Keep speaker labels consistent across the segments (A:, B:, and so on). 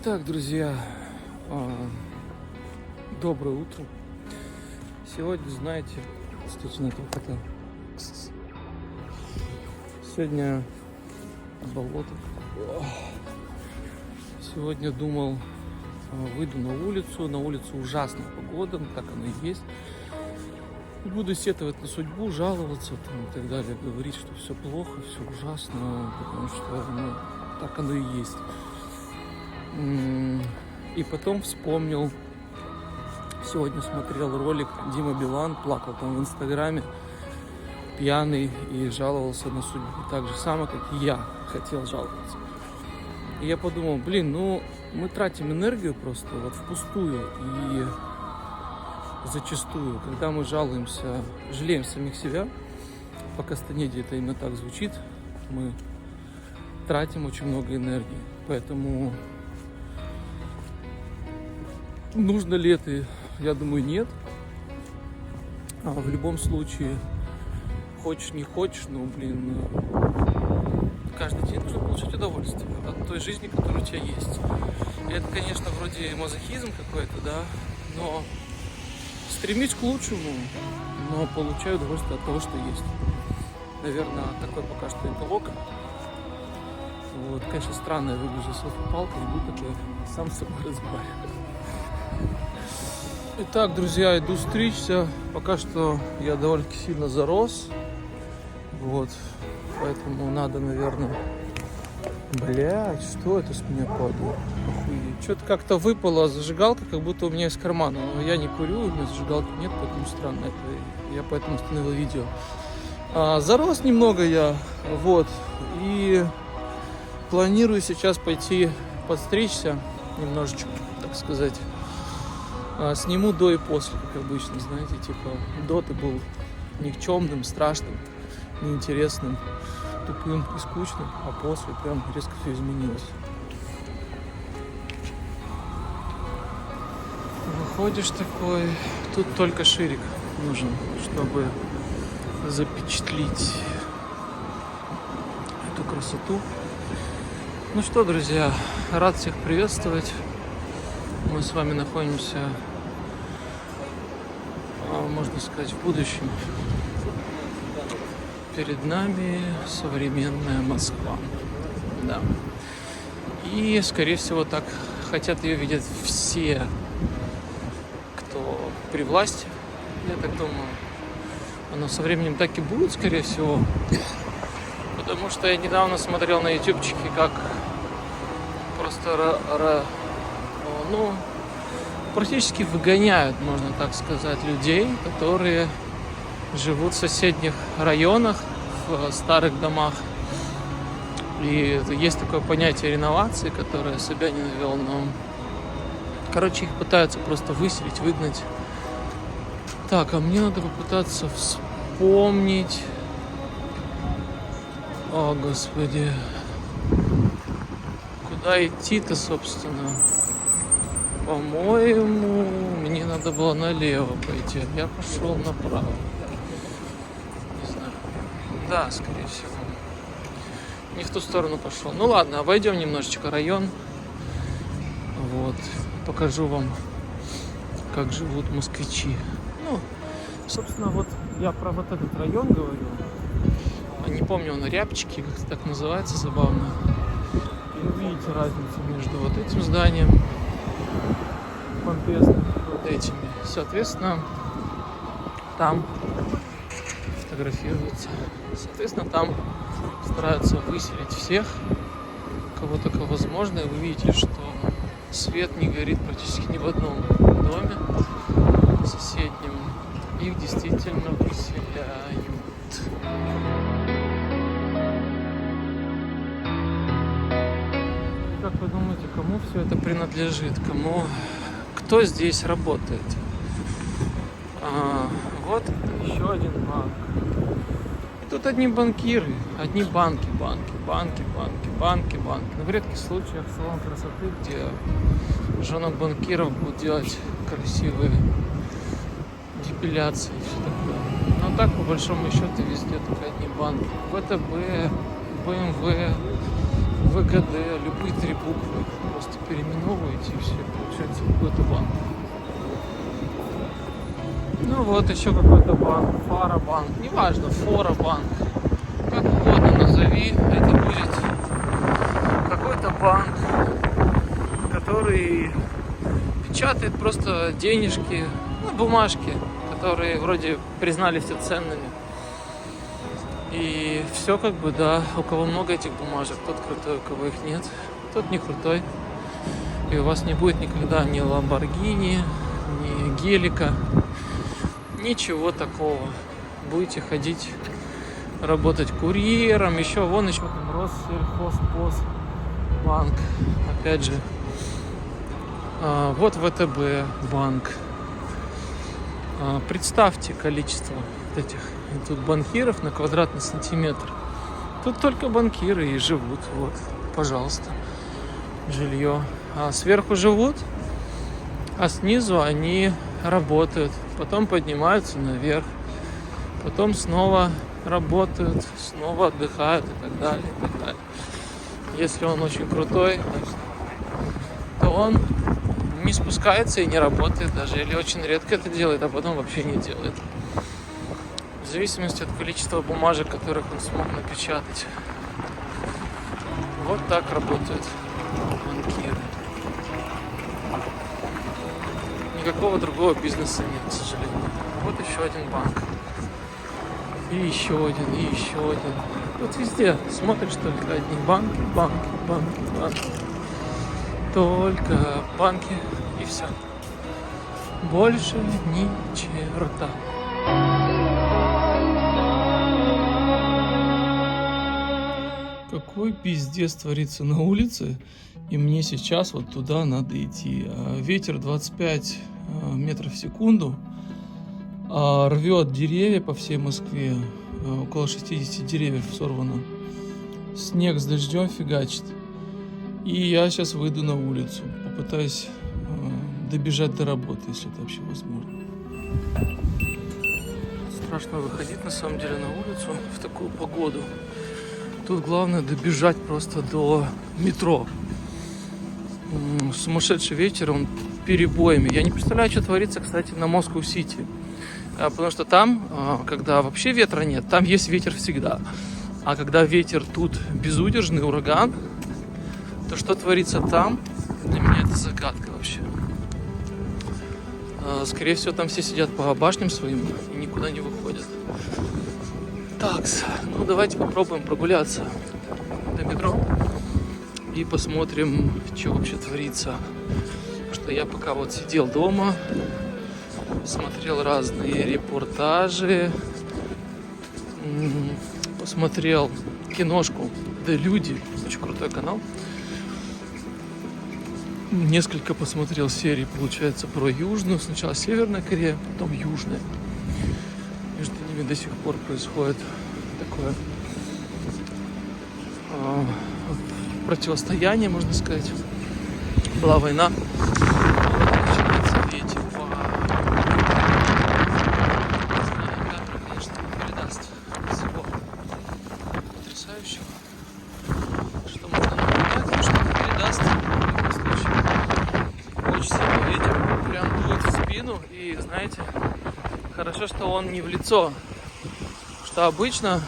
A: Итак, друзья, доброе утро. Сегодня, знаете, кстати, такая. Сегодня болото. Сегодня думал, выйду на улицу. На улице ужасная погода, так оно и есть. Буду сетовать на судьбу, жаловаться там, и так далее, говорить, что все плохо, все ужасно, потому что так оно и есть. И потом вспомнил, сегодня смотрел ролик, Дима Билан плакал там в Инстаграме, пьяный, и жаловался на судьбу. Так же самое, как и я хотел жаловаться. И я подумал, мы тратим энергию просто вот впустую, и зачастую, когда мы жалуемся, жалеем самих себя, по Кастанеде это именно так звучит, мы тратим очень много энергии. Поэтому нужно ли это? Я думаю, нет. В любом случае, хочешь не хочешь, каждый день нужно получать удовольствие от той жизни, которая у тебя есть. И это, конечно, вроде мазохизм какой-то, да, но стремись к лучшему, но получай удовольствие от того, что есть. Наверное, такой пока что итог. Вот, конечно, странно, я выгляжу селфи-палкой, и буду такой сам с собой разговаривать. Итак, друзья, иду стричься. Пока что я довольно-таки сильно зарос. Вот, поэтому надо, наверное... Блять, что это с меня падает? Охуеть. Что-то как-то выпала зажигалка, как будто у меня из кармана. Но я не курю, у меня зажигалки нет, поэтому странно. Я поэтому остановил видео. Зарос немного я, вот. И планирую сейчас пойти подстричься немножечко, так сказать. Сниму до и после, как обычно, знаете, типа до ты был никчемным, страшным, неинтересным, тупым и скучным, а после прям резко все изменилось. Выходишь такой, тут только ширик нужен, чтобы запечатлить эту красоту. Ну что, друзья, рад всех приветствовать. Мы с вами находимся, можно сказать, в будущем. Перед нами современная Москва. Да. И, скорее всего, так хотят ее видеть все, кто при власти, я так думаю. Оно со временем так и будет, скорее всего. Потому что я недавно смотрел на ютубчике, как просто практически выгоняют, можно так сказать, людей, которые живут в соседних районах, в старых домах. И есть такое понятие реновации, которое себя не навел, но... Короче, их пытаются просто выселить, выгнать. Так, а мне надо попытаться вспомнить... О, Господи. Куда идти-то, собственно? По-моему, мне надо было налево пойти. Я пошел направо. Не знаю. Да, скорее всего. Не в ту сторону пошел. Ну ладно, обойдем немножечко район. Вот. Покажу вам, как живут москвичи. Собственно, вот я про вот этот район говорю. Не помню, он Рябчики, как-то так называется, забавно. И вы видите разницу между вот этим зданием, помпезным, вот этими. Соответственно, там фотографируются. Соответственно, там стараются выселить всех, кого только возможно. И вы видите, что свет не горит практически ни в одном доме соседнем. Их действительно выселяют. Как вы думаете, кому все это принадлежит? Кто здесь работает? Вот еще один банк. И тут одни банкиры, одни банки. Но в редких случаях салон красоты, где жена банкиров будут делать красивые депиляции и все такое. Но так, по большому счету, везде только одни банки. ВТБ, БМВ, ВГД, любые три буквы просто переименовывают. и все, получается какой-то банк. Ну вот еще какой-то банк, Фарабанк, неважно, Форабанк, как угодно назови, это будет какой-то банк, который печатает просто денежки, ну, бумажки, которые вроде признались ценными. И все как бы, да, у кого много этих бумажек, тот крутой, у кого их нет, тот не крутой. И у вас не будет никогда ни Ламборгини, ни Гелика, ничего такого. Будете ходить, работать курьером, еще вон еще там Россельхозпостбанк, опять же. Вот ВТБ банк. Представьте количество вот этих тут банкиров на квадратный сантиметр. Тут только банкиры и живут. Вот, пожалуйста, жилье. А сверху живут, а снизу они работают. Потом поднимаются наверх. Потом снова работают, снова отдыхают и так далее, и так далее. Если он очень крутой, то он не спускается и не работает даже, или очень редко это делает, а потом вообще не делает. В зависимости от количества бумажек, которых он смог напечатать. Вот так работают банкиры. Никакого другого бизнеса нет, к сожалению. Вот еще один банк. И еще один, и еще один. Вот везде смотришь только одни банки, банки, банки, банки. Только банки и все. Больше ни черта. Какой пиздец творится на улице, и мне сейчас вот туда надо идти. Ветер 25 метров в секунду, рвет деревья по всей Москве, около 60 деревьев сорвано. Снег с дождем фигачит. И я сейчас выйду на улицу, попытаюсь добежать до работы, если это вообще возможно. Страшно выходить на самом деле на улицу в такую погоду. Тут главное добежать просто до метро. Сумасшедший ветер, он перебоями. Я не представляю, что творится, кстати, на Москва-Сити. Потому что там, когда вообще ветра нет, там есть ветер всегда. А когда ветер тут безудержный, ураган, то что творится там, для меня это загадка вообще. Скорее всего, там все сидят по башням своим и никуда не выходят. Так, ну давайте попробуем прогуляться до метро и посмотрим, что вообще творится. Потому что я пока вот сидел дома, смотрел разные репортажи, посмотрел киношку «Да люди», очень крутой канал. Несколько посмотрел серий, получается, про Южную. Сначала Северная Корея, потом Южная. Между ними до сих пор происходит такое противостояние, можно сказать. Была война. Конечно, передаст всего потрясающего. Что можно наблюдать, что он передаст. В любом случае. Очень сильный ветер, прям дует в спину. И знаете, хорошо, что он не в лицо. Что обычно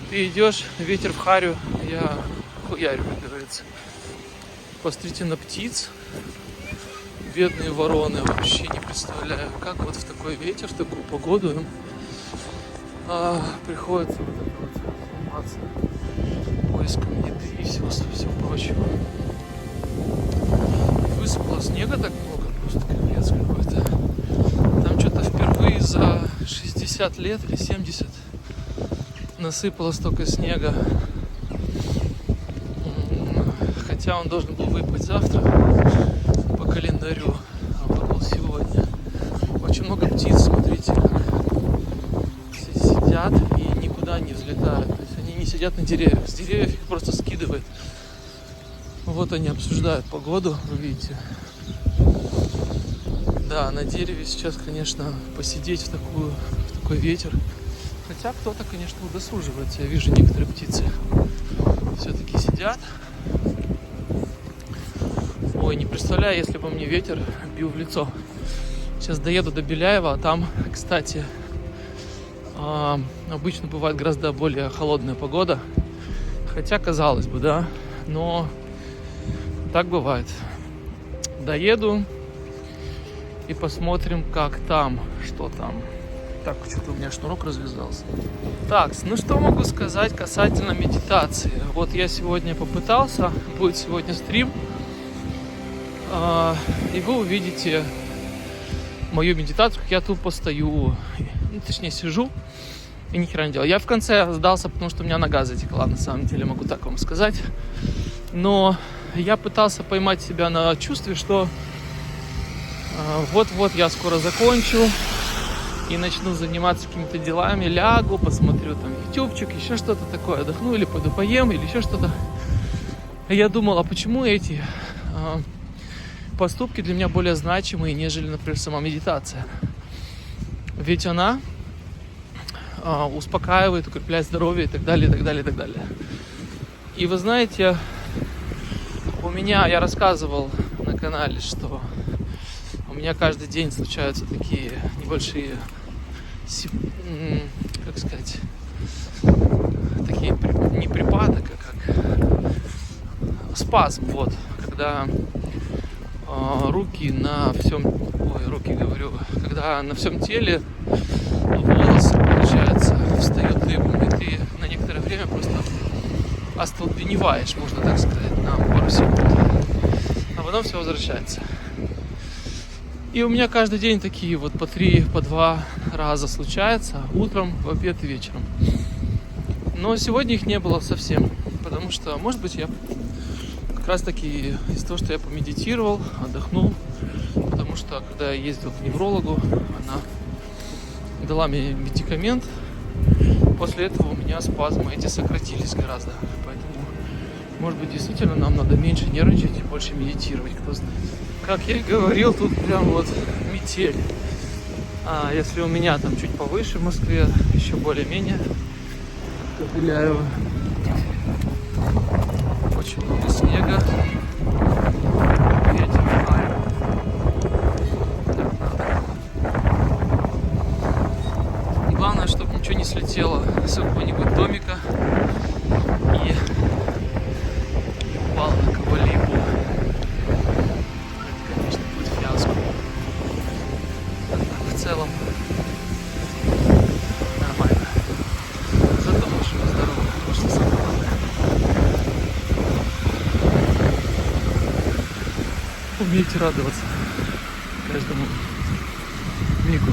A: ты идешь, ветер в харю, я хуярю, как говорится. Посмотрите на птиц. Бедные вороны, вообще не представляю, как вот в такой ветер, в такую погоду им приходится вот это вот заниматься поиском еды и всего прочего. Высыпало снега так много, просто капец какой-то. Там что-то впервые за 60 лет или 70 насыпало столько снега. Хотя он должен был выпасть завтра по календарю, а выпал сегодня. Очень много птиц, смотрите, как все сидят и никуда не взлетают. То есть они не сидят на деревьях, с деревьев их просто скидывает. Вот они обсуждают погоду, вы видите. Да, на дереве сейчас, конечно, посидеть в такой ветер. Хотя кто-то, конечно, удосуживается. Я вижу, некоторые птицы все-таки сидят. Ой, не представляю, если бы мне ветер бил в лицо. Сейчас доеду до Беляева, а там, кстати, обычно бывает гораздо более холодная погода. Хотя, казалось бы, да, но так бывает. Доеду и посмотрим, как там, что там. Так, что-то у меня шнурок развязался. Так, ну что могу сказать касательно медитации. Вот я сегодня попытался, будет сегодня стрим, и вы увидите мою медитацию, как я тупо стою, ну, точнее сижу и ни хера не делаю. Я в конце сдался, потому что у меня нога затекла, на самом деле, могу так вам сказать. Но я пытался поймать себя на чувстве, что вот-вот я скоро закончу и начну заниматься какими-то делами, лягу, посмотрю там ютубчик, еще что-то такое, отдохну или пойду поем, или еще что-то. И я думал, а почему эти поступки для меня более значимые, нежели, например, сама медитация? Ведь она успокаивает, укрепляет здоровье и так далее, и так далее, и так далее. И вы знаете, я рассказывал на канале, что у меня каждый день случаются такие небольшие, как сказать, такие не припадок, а как спазм, вот, когда когда на всем теле волосы, получается, встают дыбом, и ты на некоторое время просто остолбеневаешь, можно так сказать, на пару секунд, а потом все возвращается. И у меня каждый день такие вот по 3, по 2 раза случается, утром, в обед и вечером. Но сегодня их не было совсем, потому что, может быть, я как раз таки из-за того, что я помедитировал, отдохнул, потому что, когда я ездил к неврологу, она дала мне медикамент, после этого у меня спазмы эти сократились гораздо, поэтому, может быть, действительно нам надо меньше нервничать и больше медитировать, кто знает. Как я и говорил, тут прям вот метель. А если у меня там чуть повыше в Москве, еще более-менее, то Беляево, очень много снега. Ветер, главное, чтобы ничего не слетело с какого-нибудь домика и не упало на кого-либо. В целом нормально. Зато мы живы, здоровы, что самое главное. Умейте радоваться каждому мигу.